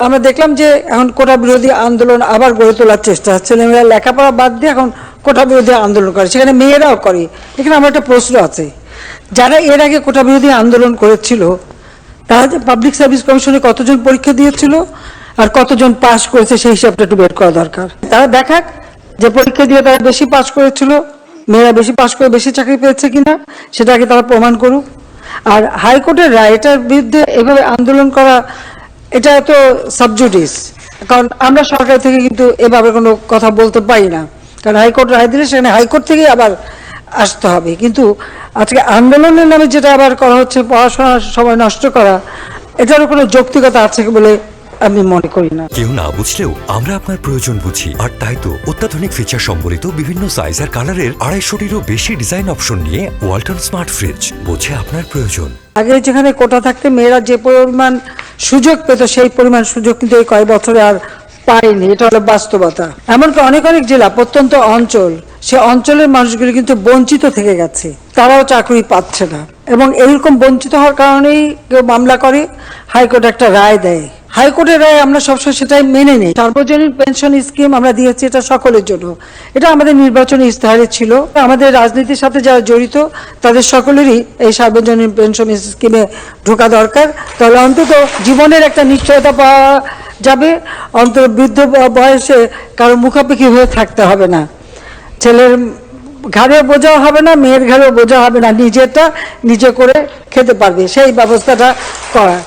আমরা দেখলাম যে এখন কোটা বিরোধী আন্দোলন আবার গড়ে তোলার চেষ্টা, ছেলেমেয়েরা লেখাপড়া বাদ দিয়ে এখন কোটা বিরোধী আন্দোলন করে, সেখানে মেয়েরাও করে। এখানে আমার একটা প্রশ্ন আছে, যারা এর আগে কোটা বিরোধী আন্দোলন করেছিল তারা যে পাবলিক সার্ভিস কমিশনে কতজন পরীক্ষা দিয়েছিল আর কতজন পাস করেছে সেই হিসাবটা একটু বের করা দরকার। তারা দেখাক যে পরীক্ষা দিয়ে তারা বেশি পাস করেছিল, মেয়েরা বেশি পাস করে বেশি চাকরি পেয়েছে কিনা, সেটা আগে তারা প্রমাণ করুক। আর হাইকোর্টের রায়, এটার বিরুদ্ধে এভাবে আন্দোলন করা এটা তো সাবজুডিস, কারণ আমরা সরকার থেকে কিন্তু এভাবে কোনো কথা বলতে পারি না, কারণ হাইকোর্ট রায় দিলে সেখানে হাইকোর্ট থেকেই আবার আসতে হবে। কিন্তু আজকে আন্দোলনের নামে যেটা আবার করা হচ্ছে, পড়াশোনার সময় নষ্ট করা, এটারও কোনো যৌক্তিকতা আছে বলে আমি মনে করি না। কেউ না বুঝলেও আমরা আপনার প্রয়োজন বুঝি, আর তাই তো অত্যাধুনিক ফিচার সম্বলিত বিভিন্ন সাইজ আর কালারের 250-টিরও বেশি ডিজাইন অপশন নিয়ে ওয়ালটন স্মার্ট ফ্রিজ বোঝে আপনার প্রয়োজন। আগে যেখানে কোটা থাকতে মেয়েরা যে পরিমাণ সুযোগ পেত, সেই পরিমাণ সুযোগ কিন্তু এই কয়েক বছরে আর পায়নি, এটা হলো বাস্তবতা। এমনকি অনেক অনেক জেলা, প্রত্যন্ত অঞ্চল, সে অঞ্চলের মানুষগুলি কিন্তু বঞ্চিত থেকে গেছে, তারাও চাকরি পাচ্ছে না। এবং এইরকম বঞ্চিত হওয়ার কারণেই কেউ মামলা করে, হাইকোর্ট একটা রায় দেয়, হাইকোর্টের রায় আমরা সবসময় সেটাই মেনে নিই। সার্বজনীন পেনশন স্কিম আমরা দিয়েছি, এটা সকলের জন্য, এটা আমাদের নির্বাচনী ইস্তেহারে ছিল। আমাদের রাজনীতির সাথে যারা জড়িত তাদের সকলেরই এই সার্বজনীন পেনশন স্কিমে ঢোকা দরকার, তাহলে অন্তত জীবনের একটা নিশ্চয়তা পাওয়া যাবে, অন্তত বৃদ্ধ বয়সে কারো মুখাপেক্ষি হয়ে থাকতে হবে না, ছেলের ঘাড়েও বোঝা হবে না, মেয়ের ঘাড়েও বোঝা হবে না, নিজেরটা নিজে করে খেতে পারবে, সেই ব্যবস্থাটা করা।